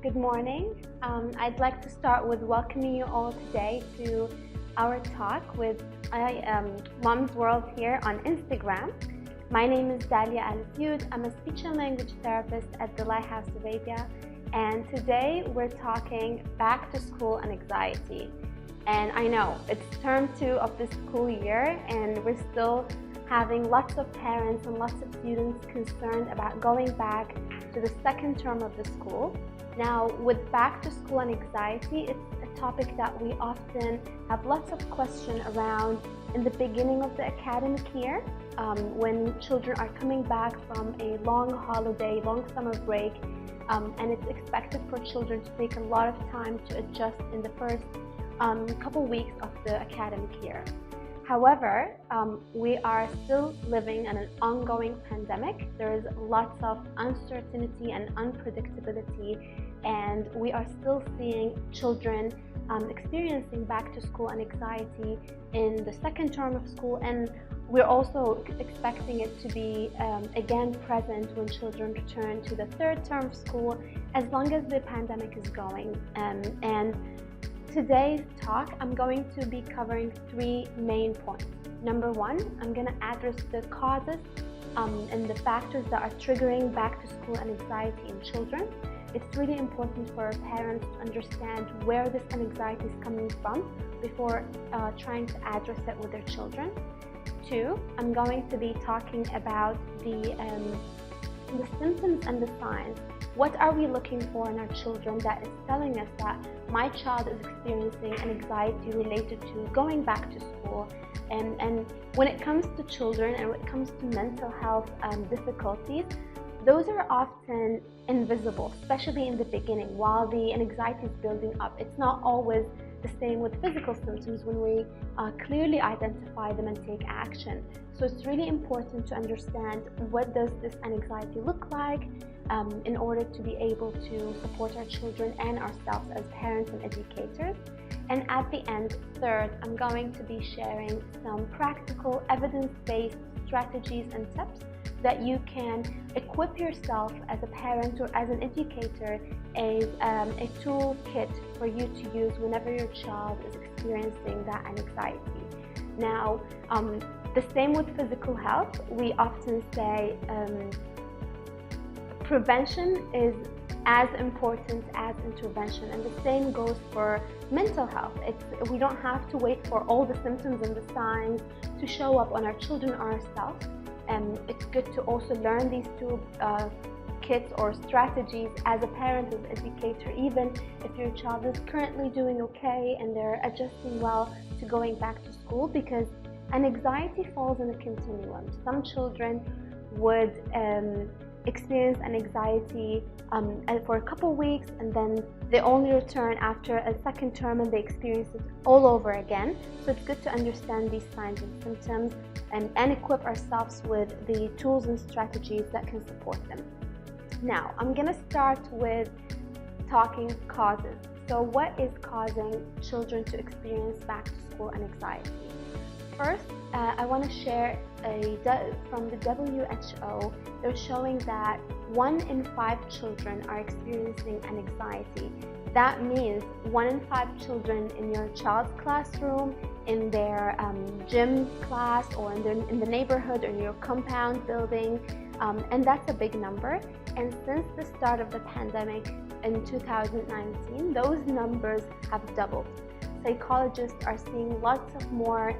Good morning. I'd like to start with welcoming you all today to our talk with Mumz World here on Instagram. My name is Dalia Alzyod. I'm a speech and language therapist at the Lighthouse Arabia, and today we're talking back to school and anxiety. And I know it's term 2 of the school year, and we're still having lots of parents and lots of students concerned about going back to the second term of the school. Now, with back to school and anxiety, it's a topic that we often have lots of questions around in the beginning of the academic year, when children are coming back from a long holiday, long summer break, and it's expected for children to take a lot of time to adjust in the first couple weeks of the academic year. However, we are still living in an ongoing pandemic. There is lots of uncertainty and unpredictability, and we are still seeing children experiencing back to school and anxiety in the second term of school, and we're also expecting it to be again present when children return to the third term of school, as long as the pandemic is going. And today's talk, I'm going to be covering 3 main points. Number 1, I'm going to address the causes and the factors that are triggering back to school and anxiety in children. It's really important for parents to understand where this anxiety is coming from before trying to address it with their children. 2, I'm going to be talking about the symptoms and the signs. What are we looking for in our children that is telling us that my child is experiencing an anxiety related to going back to school? And when it comes to children and when it comes to mental health difficulties, those are often invisible, especially in the beginning, while the anxiety is building up. It's not always the same with physical symptoms when we clearly identify them and take action. So it's really important to understand what does this anxiety look like in order to be able to support our children and ourselves as parents and educators. And at the end, 3rd, I'm going to be sharing some practical evidence-based strategies and tips that you can equip yourself as a parent or as an educator as a toolkit for you to use whenever your child is experiencing that anxiety. Now, the same with physical health. We often say prevention is as important as intervention, and the same goes for mental health. We don't have to wait for all the symptoms and the signs to show up on our children or ourselves. It's good to also learn these kits or strategies as a parent, as an educator, even if your child is currently doing okay and they're adjusting well to going back to school, because an anxiety falls in a continuum. Some children would experience an anxiety for a couple weeks, and then they only return after a second term and they experience it all over again. So it's good to understand these signs and symptoms and equip ourselves with the tools and strategies that can support them. Now, I'm going to start with talking causes. So what is causing children to experience back to school and anxiety? First, I want to share from the WHO. They're showing that 1 in 5 children are experiencing an anxiety. That means 1 in 5 children in your child's classroom, in their gym class, or in the neighborhood, or in your compound building, and that's a big number. And since the start of the pandemic in 2019, those numbers have doubled. Psychologists are seeing lots of more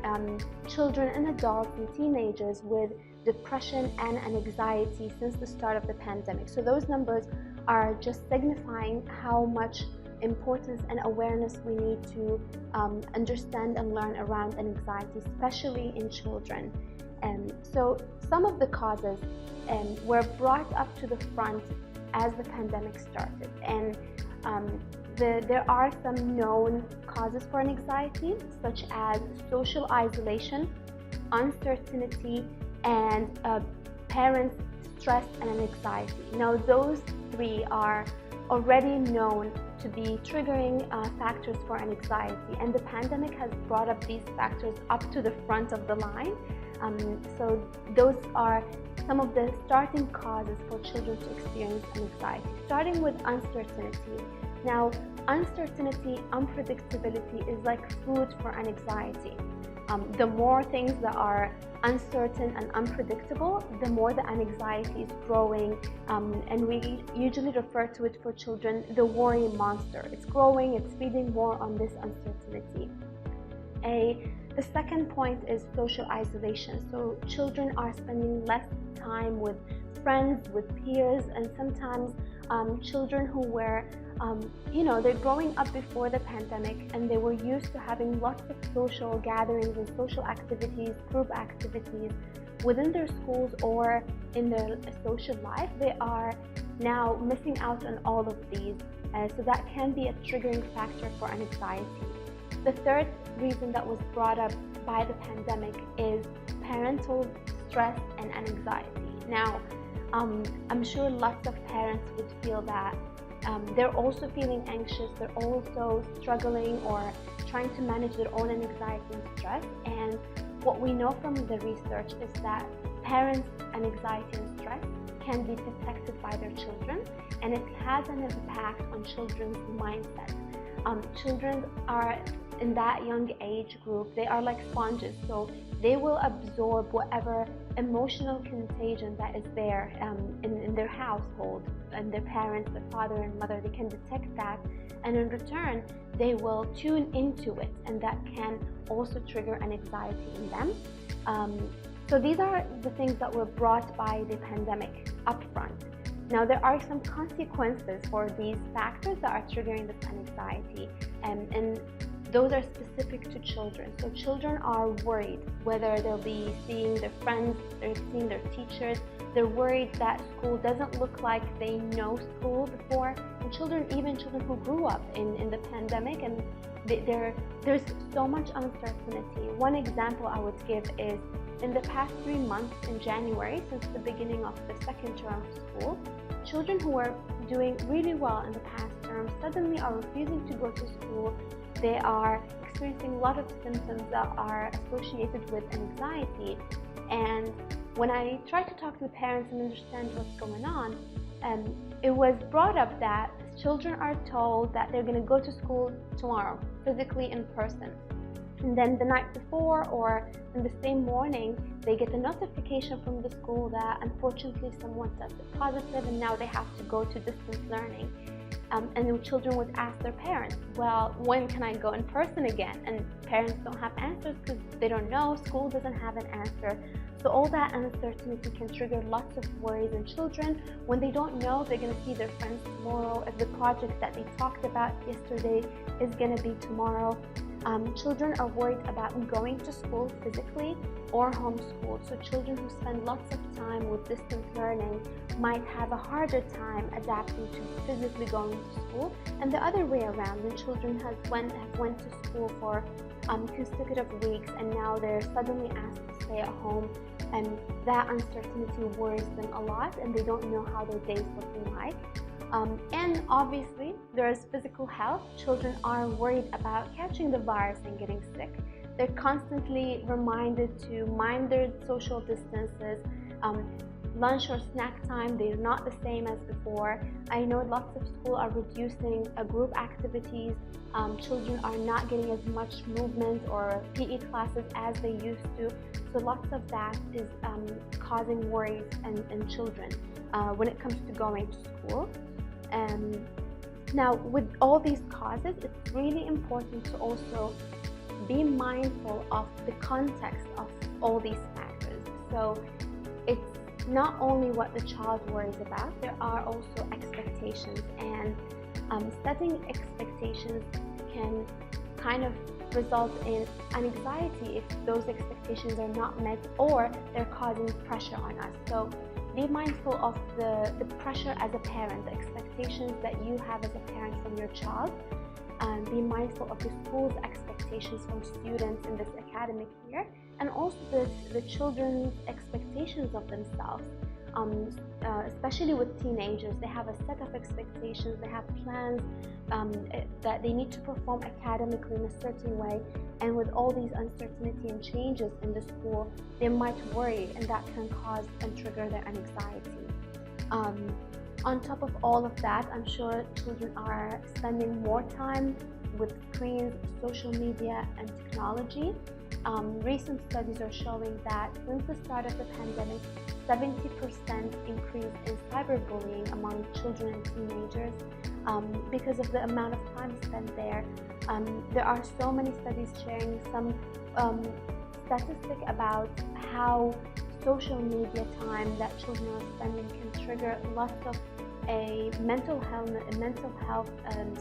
children and adults and teenagers with depression and anxiety since the start of the pandemic. So those numbers are just signifying how much importance and awareness we need to understand and learn around anxiety, especially in children. So some of the causes were brought up to the front as the pandemic started, and there are some known causes for anxiety, such as social isolation, uncertainty, and parents' stress and anxiety. Now, those 3 are already known to be triggering factors for anxiety, and the pandemic has brought up these factors up to the front of the line. So those are some of the starting causes for children to experience anxiety, starting with uncertainty. Now, uncertainty, unpredictability is like food for anxiety. The more things that are uncertain and unpredictable, the more the anxiety is growing, and we usually refer to it for children, the worry monster. It's growing, it's feeding more on this uncertainty. The second point is social isolation. So children are spending less time with friends, with peers, and sometimes children who were they're growing up before the pandemic, and they were used to having lots of social gatherings and social activities, group activities within their schools or in their social life. They are now missing out on all of these, so that can be a triggering factor for anxiety. The third reason that was brought up by the pandemic is parental stress and anxiety. Now, I'm sure lots of parents would feel that they're also feeling anxious, they're also struggling or trying to manage their own anxiety and stress. And what we know from the research is that parents' anxiety and stress can be detected by their children, and it has an impact on children's mindset. Children are in that young age group, they are like sponges, so they will absorb whatever emotional contagion that is there in their household, and their parents, their father and mother, they can detect that, and in return they will tune into it, and that can also trigger an anxiety in them. So these are the things that were brought by the pandemic upfront. Now, there are some consequences for these factors that are triggering this anxiety, and those are specific to children. So children are worried whether they'll be seeing their friends, they're seeing their teachers. They're worried that school doesn't look like they know school before. And even children who grew up in the pandemic, and there's so much uncertainty. One example I would give is in the past 3 months in January, since the beginning of the second term of school, children who were doing really well in the past term suddenly are refusing to go to school. They are experiencing a lot of symptoms that are associated with anxiety. And when I tried to talk to the parents and understand what's going on, it was brought up that children are told that they're going to go to school tomorrow, physically in person. And then the night before or in the same morning, they get a notification from the school that unfortunately someone tested positive and now they have to go to distance learning. And the children would ask their parents, well, when can I go in person again? And parents don't have answers because they don't know, school doesn't have an answer. So all that uncertainty can trigger lots of worries in children when they don't know if they're going to see their friends tomorrow, if the project that they talked about yesterday is going to be tomorrow. Children are worried about going to school physically or homeschooled. So children who spend lots of time with distance learning might have a harder time adapting to physically going to school. And the other way around, when children have went to school for consecutive weeks and now they're suddenly asked to stay at home, and that uncertainty worries them a lot, and they don't know how their day's looking like. And obviously, there's physical health. Children are worried about catching the virus and getting sick. They're constantly reminded to mind their social distances. Lunch or snack time, they're not the same as before. I know lots of schools are reducing group activities. Children are not getting as much movement or PE classes as they used to. So lots of that is causing worries in children when it comes to going to school. Now, with all these causes, it's really important to also be mindful of the context of all these factors. So it's not only what the child worries about, there are also expectations, and setting expectations can kind of result in anxiety if those expectations are not met or they're causing pressure on us. So be mindful of the pressure as a parent, the expectations that you have as a parent from your child. Be mindful of the school's expectations from students in this academic year, and also the children's expectations of themselves. especially with teenagers. They have a set of expectations, they have plans that they need to perform academically in a certain way, and with all these uncertainty and changes in the school, they might worry, and that can cause and trigger their anxiety. On top of all of that, I'm sure children are spending more time with screens, social media, and technology. Recent studies are showing that since the start of the pandemic, 70% increase in cyberbullying among children and teenagers because of the amount of time spent there. There are so many studies sharing some statistic about how social media time that children are spending can trigger lots of mental health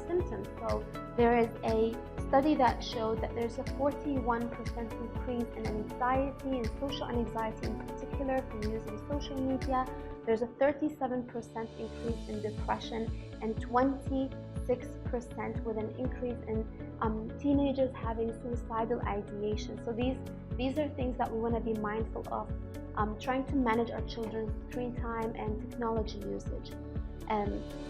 symptoms. So there is a study that showed that there's a 41% increase in anxiety, and social anxiety in particular, from using social media. There's a 37% increase in depression, and 26% with an increase in teenagers having suicidal ideation. So these are things that we want to be mindful of, trying to manage our children's screen time and technology usage.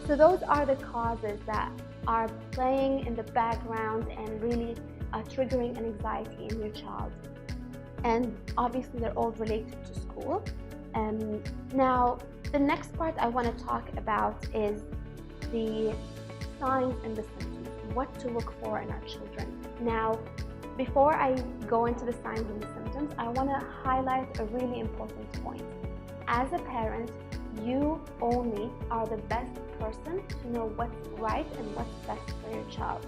So those are the causes that are playing in the background and really triggering an anxiety in your child. And obviously they're all related to school. Now, the next part I want to talk about is the signs and the symptoms, what to look for in our children. Now, before I go into the signs and the symptoms, I want to highlight a really important point. As a parent, you only are the best person to know what's right and what's best for your child.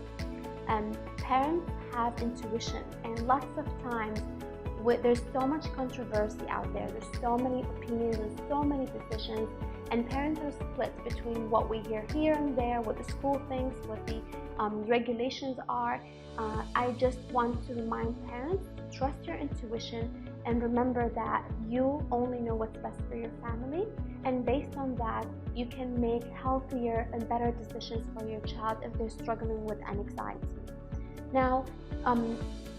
Parents have intuition, and lots of times there's so much controversy out there, there's so many opinions and so many decisions, and parents are split between what we hear here and there, what the school thinks, what the regulations are. I just want to remind parents, trust your intuition, and remember that you only know what's best for your family, and based on that, you can make healthier and better decisions for your child if they're struggling with anxiety. Now,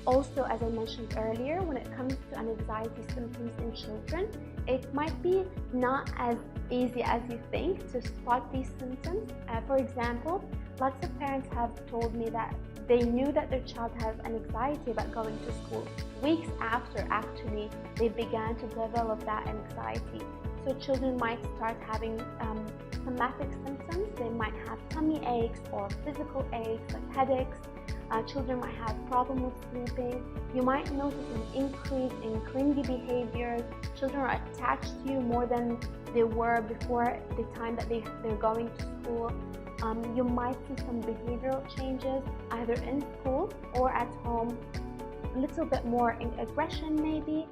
also, as I mentioned earlier, when it comes to anxiety symptoms in children, it might be not as easy as you think to spot these symptoms. For example, lots of parents have told me that they knew that their child has anxiety about going to school weeks after actually they began to develop that anxiety. So children might start having somatic symptoms. They might have tummy aches or physical aches like headaches. Children might have problems with sleeping. You might notice an increase in clingy behaviors. Children are attached to you more than they were before the time that they're going to school. You might see some behavioral changes either in school or at home. A little bit more in aggression maybe,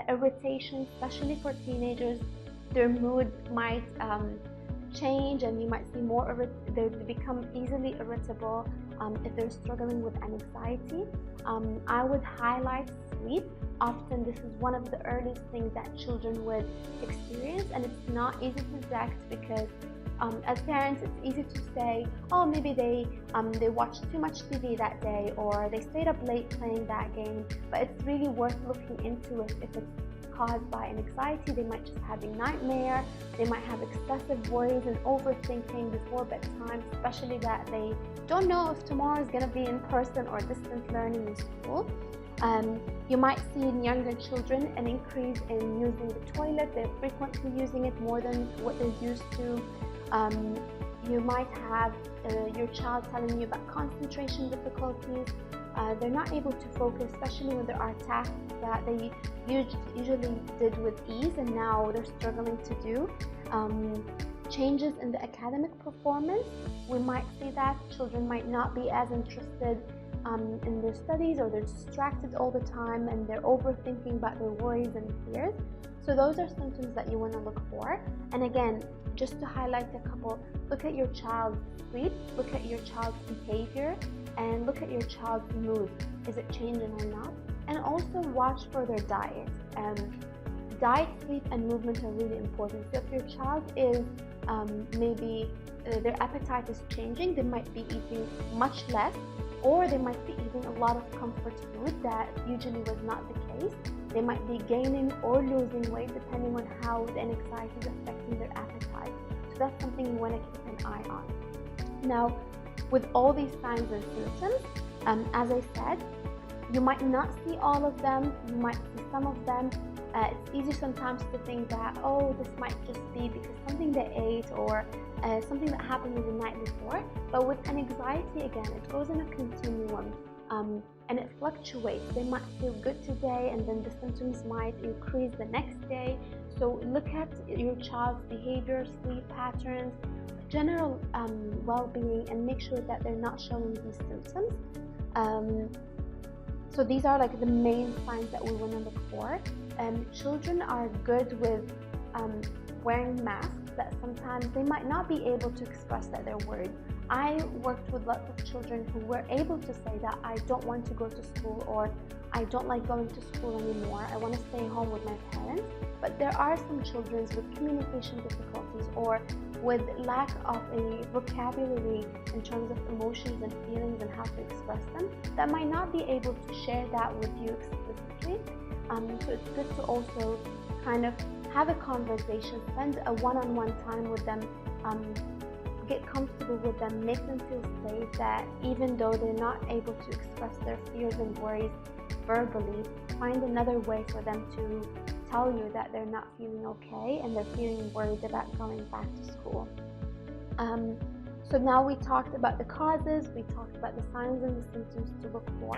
irritation, especially for teenagers. Their mood might change, and you might see they become easily irritable if they're struggling with anxiety. I would highlight sleep. Often this is one of the earliest things that children would experience, and it's not easy to detect because as parents, it's easy to say, oh, maybe they watched too much TV that day, or they stayed up late playing that game. But it's really worth looking into it. If it's caused by an anxiety, they might just have a nightmare. They might have excessive worries and overthinking before bedtime, especially that they don't know if tomorrow is going to be in person or distant learning in school. You might see in younger children an increase in using the toilet. They're frequently using it more than what they're used to. You might have your child telling you about concentration difficulties. They're not able to focus, especially when there are tasks that they usually did with ease and now they're struggling to do. Changes in the academic performance, we might see that children might not be as interested in their studies, or they're distracted all the time and they're overthinking about their worries and fears. So those are symptoms that you want to look for. And again, just to highlight a couple, look at your child's sleep, look at your child's behavior, and look at your child's mood. Is it changing or not? And also watch for their diet. Diet, sleep, and movement are really important. So if your child is maybe their appetite is changing, they might be eating much less, or they might be eating a lot of comfort food that usually was not the case. They might be gaining or losing weight depending on how the anxiety is affecting their appetite. So that's something you want to keep an eye on. Now, with all these signs and symptoms, as I said, you might not see all of them, you might see some of them. It's easy sometimes to think that, oh, this might just be because something they ate or something that happened the night before. But with an anxiety, again, it goes in a continuum and it fluctuates. They might feel good today and then the symptoms might increase the next day. So look at your child's behavior, sleep patterns, general well-being, and make sure that they're not showing these symptoms. So these are like the main signs that we want to look for. Children are good with wearing masks that sometimes they might not be able to express that they're worried. I worked with lots of children who were able to say that I don't want to go to school, or I don't like going to school anymore, I want to stay home with my parents. But there are some children with communication difficulties or with lack of a vocabulary in terms of emotions and feelings and how to express them that might not be able to share that with you explicitly. So it's good to also kind of have a conversation, spend a one-on-one time with them, get comfortable with them, make them feel safe that even though they're not able to express their fears and worries verbally, find another way for them to tell you that they're not feeling okay and they're feeling worried about going back to school. So now we talked about the causes, we talked about the signs and the symptoms to look for.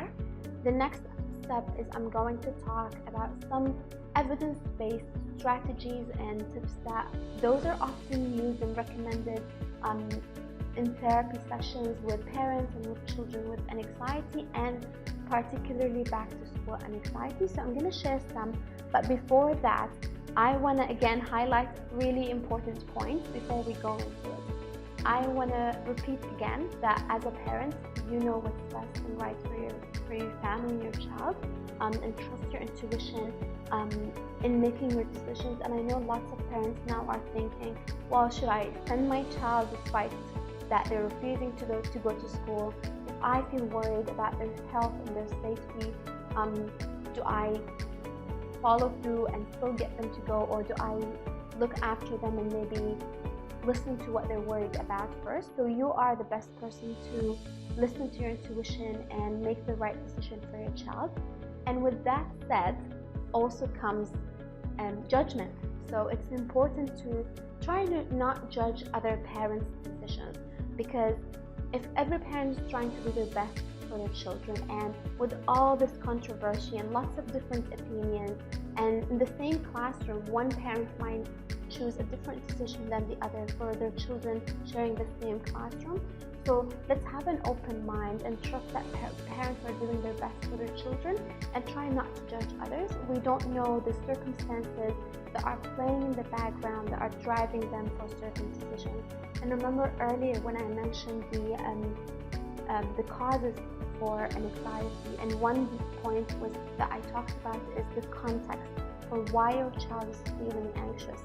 The next step is I'm going to talk about some evidence-based strategies and tips that those are often used and recommended in therapy sessions with parents and with children with anxiety and particularly back to school anxiety. So I'm going to share some, but before that I want to again highlight really important points before we go into it. I want to repeat again that as a parent, you know what's best and right for your family and your child, and trust your intuition in making your decisions. And I know lots of parents now are thinking, well, should I send my child despite that they're refusing to go to school? If I feel worried about their health and their safety, do I follow through and still get them to go, or do I look after them and maybe listen to what they're worried about first? So you are the best person to listen to your intuition and make the right decision for your child. And with that said, also comes judgment. So it's important to try to not judge other parents' decisions, because if every parent is trying to do their best for their children, and with all this controversy and lots of different opinions, and in the same classroom, one parent might choose a different decision than the other for their children sharing the same classroom. So let's have an open mind and trust that parents are doing their best for their children, and try not to judge others. We don't know the circumstances that are playing in the background that are driving them for certain decisions. And remember earlier when I mentioned the causes for anxiety, and one point was that I talked about is the context for why your child is feeling anxious.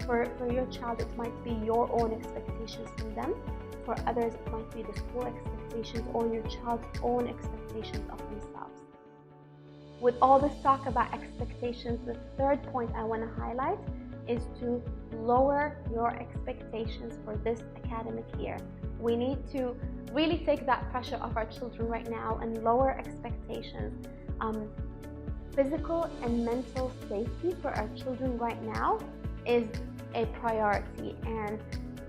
For your child, it might be your own expectations from them. For others, it might be the school expectations or your child's own expectations of themselves. With all this talk about expectations, the third point I want to highlight is to lower your expectations for this academic year. We need to really take that pressure off our children right now and lower expectations. Physical and mental safety for our children right now is a priority, and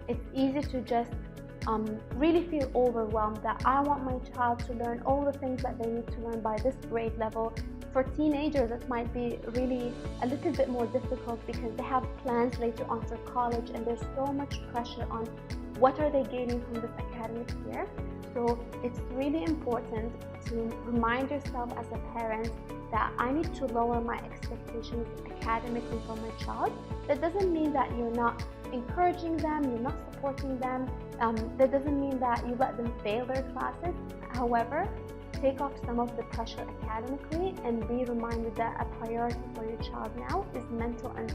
it's easy to just really feel overwhelmed that I want my child to learn all the things that they need to learn by this grade level. For teenagers, it might be really a little bit more difficult because they have plans later on for college, and there's so much pressure on what are they gaining from this academic year. So it's really important to remind yourself as a parent that I need to lower my expectations academically for my child. That doesn't mean that you're not encouraging them, you're not supporting them. That doesn't mean that you let them fail their classes. However, take off some of the pressure academically and be reminded that a priority for your child now is mental and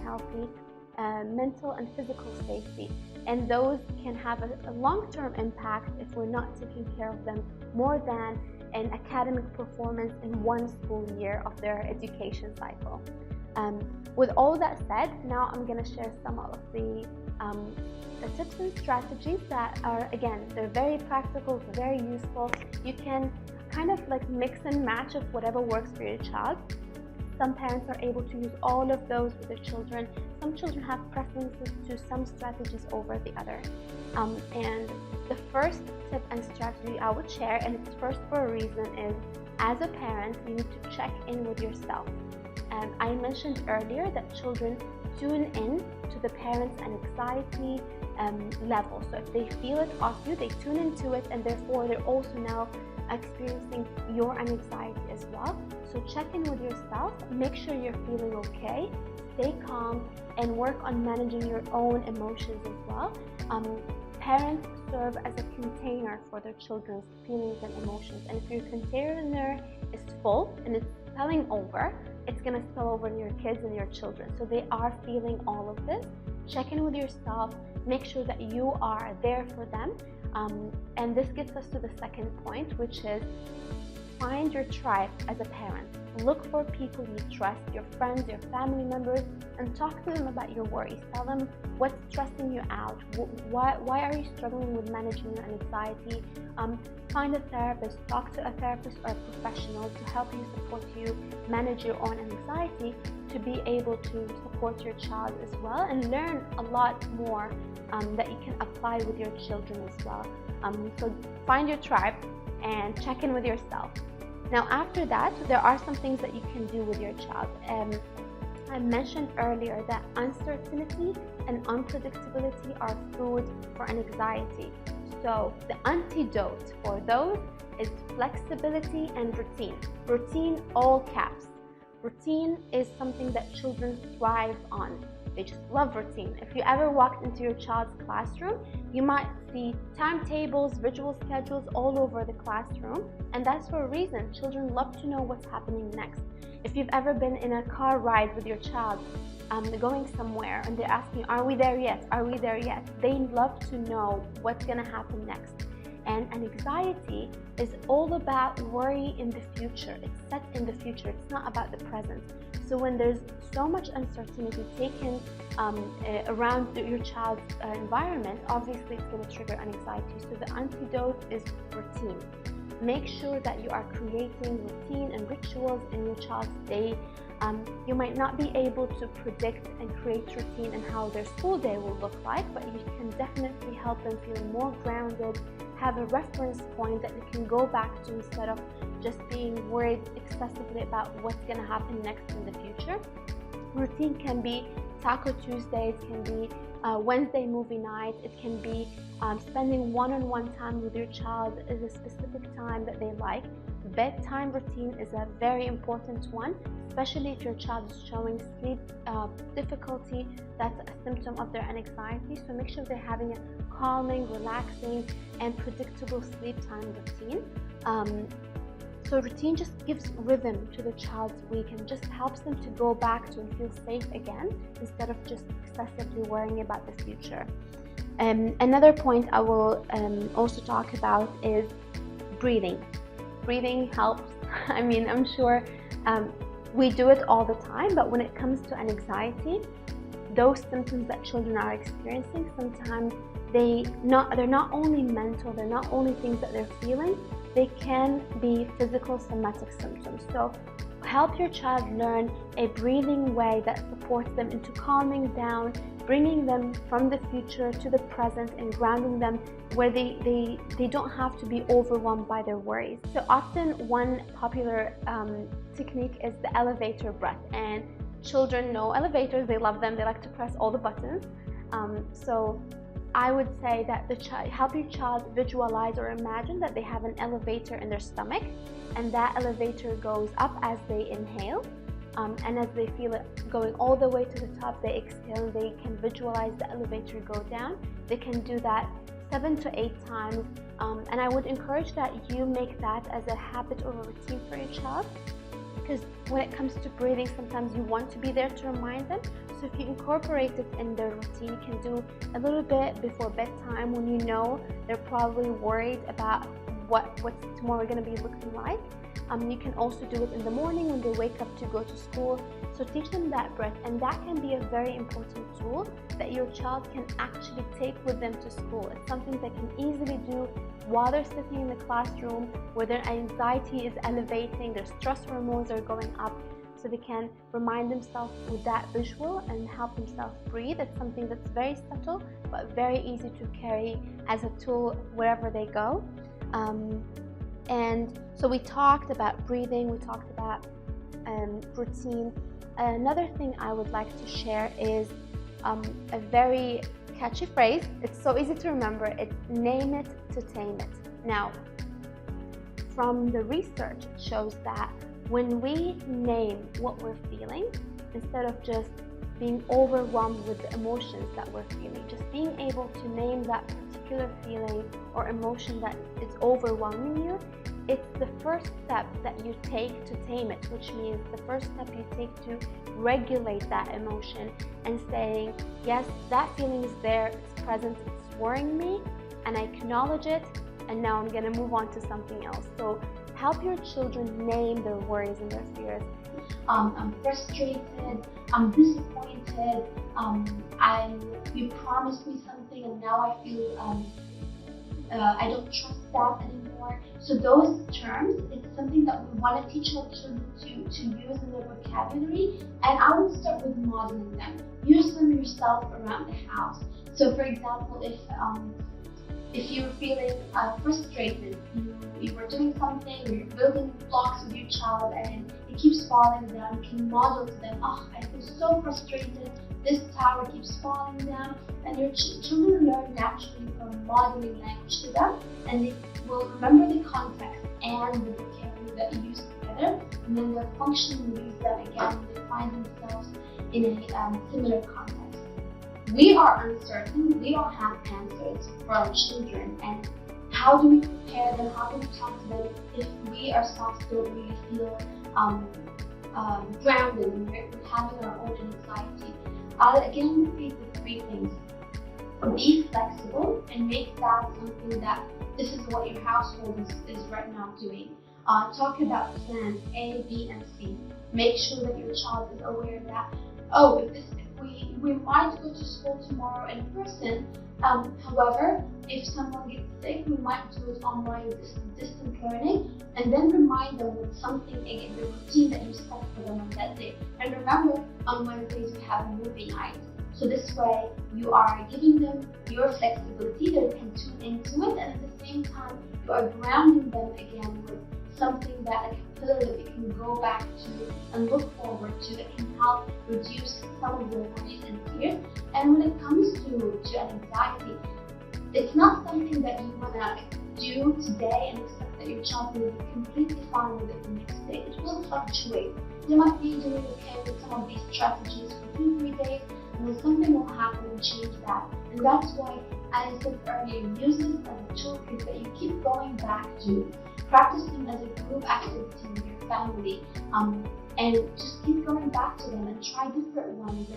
physical safety. And those can have a long-term impact if we're not taking care of them more than in academic performance in one school year of their education cycle. With all that said, now I'm going to share some of the tips and strategies that are, again, they're very practical, very useful. You can kind of like mix and match of whatever works for your child. Some parents are able to use all of those with their children. Some children have preferences to some strategies over the other. And the first tip and strategy I would share, and it's first for a reason, is as a parent, you need to check in with yourself. I mentioned earlier that children tune in to the parents' anxiety level. So if they feel it off you, they tune into it, and therefore they're also now experiencing your anxiety as well. So check in with yourself, make sure you're feeling okay, stay calm, and work on managing your own emotions as well. Parents serve as a container for their children's feelings and emotions, and if your container is full and it's spilling over, it's going to spill over on your kids and your children. So they are feeling all of this. Check in with yourself, make sure that you are there for them. And this gets us to the second point, which is find your tribe as a parent. Look for people you trust, your friends, your family members, and talk to them about your worries. Tell them what's stressing you out. Why are you struggling with managing your anxiety? Find a therapist, talk to a therapist or a professional to help you, support you, manage your own anxiety, to be able to support your child as well, and learn a lot more that you can apply with your children as well. So find your tribe and check in with yourself. Now after that, there are some things that you can do with your child. I mentioned earlier that uncertainty and unpredictability are food for anxiety. So the antidote for those is flexibility and routine. Routine, all caps. Routine is something that children thrive on. They just love routine. If you ever walked into your child's classroom, you might see timetables, visual schedules all over the classroom, and that's for a reason. Children love to know what's happening next. If you've ever been in a car ride with your child, going somewhere, and they're asking, are we there yet? Are we there yet? They love to know what's going to happen next. And anxiety is all about worry in the future. It's set in the future. It's not about the present. So when there's so much uncertainty taken around your child's environment, obviously it's going to trigger anxiety. So the antidote is routine. Make sure that you are creating routine and rituals in your child's day. You might not be able to predict and create routine and how their school day will look like, but you can definitely help them feel more grounded, have a reference point that they can go back to instead of just being worried excessively about what's going to happen next in the future. Routine can be Taco Tuesdays, can be Wednesday movie night, it can be spending one-on-one time with your child at a specific time that they like. Bedtime routine is a very important one, especially if your child is showing sleep difficulty. That's a symptom of their anxiety. So make sure they're having a calming, relaxing, and predictable sleep time routine. So routine just gives rhythm to the child's week and just helps them to go back to and feel safe again instead of just excessively worrying about the future. Another point I will also talk about is breathing. Breathing helps. I mean, I'm sure we do it all the time, but when it comes to anxiety, those symptoms that children are experiencing, sometimes they're not only mental, they're not only things that they're feeling, they can be physical somatic symptoms. So help your child learn a breathing way that supports them into calming down, bringing them from the future to the present and grounding them where they don't have to be overwhelmed by their worries. So often one popular technique is the elevator breath, and children know elevators, they love them, they like to press all the buttons. So I would say that help your child visualize or imagine that they have an elevator in their stomach, and that elevator goes up as they inhale, and as they feel it going all the way to the top, they exhale and they can visualize the elevator go down. They can do that 7 to 8 times, and I would encourage that you make that as a habit or a routine for your child, because when it comes to breathing, sometimes you want to be there to remind them. So if you incorporate it in their routine, you can do a little bit before bedtime when you know they're probably worried about what's tomorrow going to be looking like. You can also do it in the morning when they wake up to go to school. So teach them that breath, and that can be a very important tool that your child can actually take with them to school. It's something they can easily do while they're sitting in the classroom, where their anxiety is elevating, their stress hormones are going up, so they can remind themselves with that visual and help themselves breathe. It's something that's very subtle but very easy to carry as a tool wherever they go. And so we talked about breathing, we talked about routine. Another thing I would like to share is a very catchy phrase. It's so easy to remember. It's name it to tame it. Now, from the research, it shows that when we name what we're feeling, instead of just being overwhelmed with the emotions that we're feeling, just being able to name that particular feeling or emotion that is overwhelming you, it's the first step that you take to tame it, which means the first step you take to regulate that emotion and saying, yes, that feeling is there, it's present, it's worrying me, and I acknowledge it, and now I'm going to move on to something else. So help your children name their worries and their fears. I'm frustrated, I'm disappointed, you promised me something and now I feel I don't trust that anymore. So those terms, it's something that we want to teach our children to use in their vocabulary, and I would start with modeling them. Use them yourself around the house. So for example, if you're feeling frustrated, you were doing something, or you're building blocks with your child and it keeps falling down, you can model to them, oh, I feel so frustrated, this tower keeps falling down, and your children learn naturally from modeling language to them, and they will remember the context and the vocabulary that you use together, and then they'll functionally use them again when they find themselves in a similar context. We are uncertain, we don't have answers for our children, and how do we prepare them, how do we talk to them if we ourselves don't really feel grounded and we're having our own anxiety? I'll again repeat the three things. Be flexible and make that something that this is what your household is right now doing. Talk about plans A, B, and C. Make sure that your child is aware that, oh, if we might go to school tomorrow in person. However, if someone gets sick, we might do it online, distant learning, and then remind them with something, again, the routine that you set for them on that day. And remember, on Wednesdays we have a movie night. So this way, you are giving them your flexibility that they can tune into it, and at the same time, you are grounding them again with something that, like a pillar that they can go back to and look forward to, that can help reduce some of their worries and fears. And when it comes to anxiety, it's not something that you want to do today and expect that your child will be completely fine with it the next day. It will fluctuate. They might be doing okay with some of these strategies for 2-3 days, and then something will happen and change that. And that's why, as I said earlier, use this as a toolkit that you keep going back to. Practice them as a group activity with your family, and just keep going back to them and try different ones,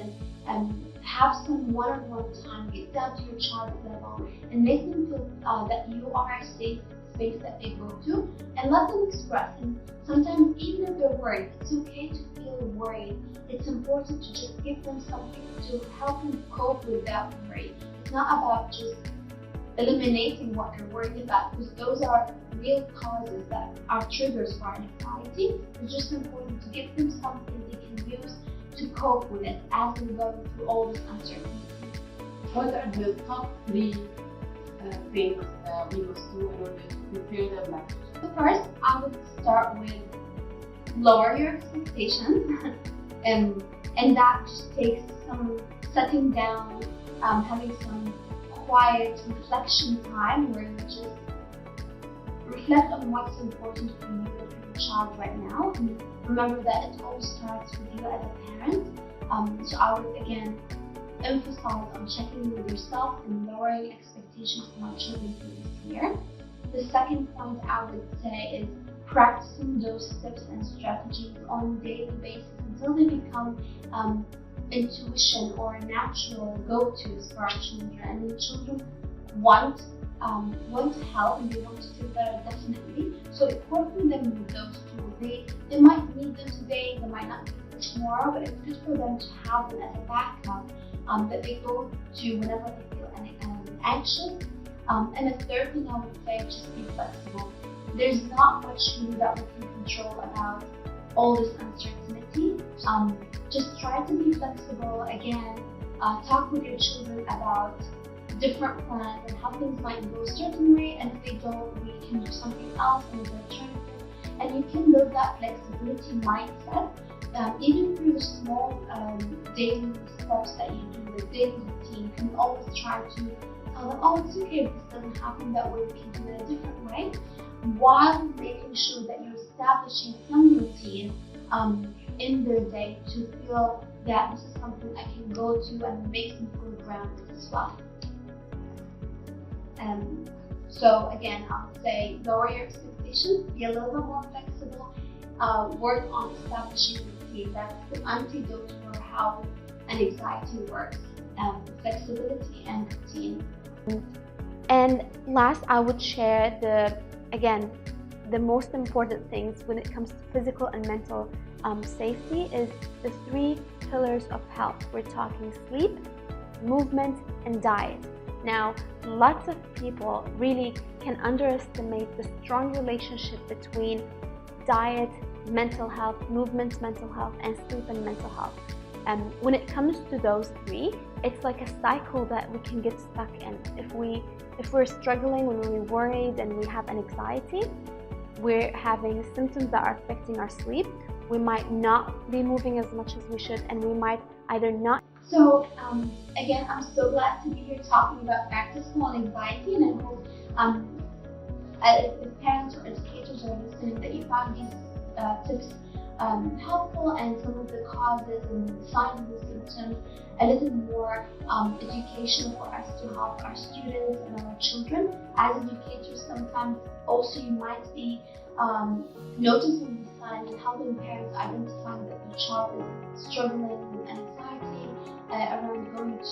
and have some one-on-one time. Get down to your child's level and make them feel that you are a safe space that they go to, and let them express. And sometimes even if they're worried, it's okay to feel worried. It's important to just give them something to help them cope with that worry. It's not about just eliminating what they're worried about, because those are real causes that are triggers for anxiety. It's just important to give them something they can use to cope with it as they're going through all this uncertainty. What are the top 3 things that we must do in order to prepare them better? So first, I would start with lower your expectations, and that just takes some setting down, having some quiet reflection time where you just reflect on what's important for you and for your child right now. And remember that it all starts with you as a parent. So I would again emphasize on checking with yourself and lowering expectations for my children for this year. The second point I would say is practicing those tips and strategies on a daily basis until they become intuition or natural go-tos for our children. And the children want want to help and they want to feel better, definitely. So equipping them with those tools, they might need them today, they might not need them tomorrow, but it's good for them to have them as a backup that they go to whenever they feel anxious. And a third thing I would say, just be flexible. There's not much really that we can control about all this uncertainty. Just try to be flexible. Again, talk with your children about different plans and how things might go a certain way, and if they don't, we can do something else and an alternative. And you can build that flexibility mindset, even through the small daily steps that you do, the daily routine. You can always try to tell them, oh, it's okay if this doesn't happen that way, we can do it a different way, while making sure that you're establishing some routine in their day to feel that this is something I can go to and makes them feel grounded as well. So again, I would say lower your expectations, be a little bit more flexible, work on establishing routine. That's the antidote for how an anxiety works, flexibility and routine. And last, I would share the most important things when it comes to physical and mental safety is the 3 pillars of health. We're talking sleep, movement, and diet. Now, lots of people really can underestimate the strong relationship between diet, mental health, movement, mental health, and sleep and mental health. When it comes to those 3, it's like a cycle that we can get stuck in. If we're struggling, when we're worried and we have an anxiety, we're having symptoms that are affecting our sleep, we might not be moving as much as we should, and we might either not. So again, I'm so glad to be here talking about back to school and anxiety, and I hope if parents or educators are listening that you found these tips helpful, and some of the causes and the signs and the symptoms a little more educational for us to help our students and our children. As educators, sometimes also you might be noticing these signs and helping parents identify that your child is struggling with anxiety around going to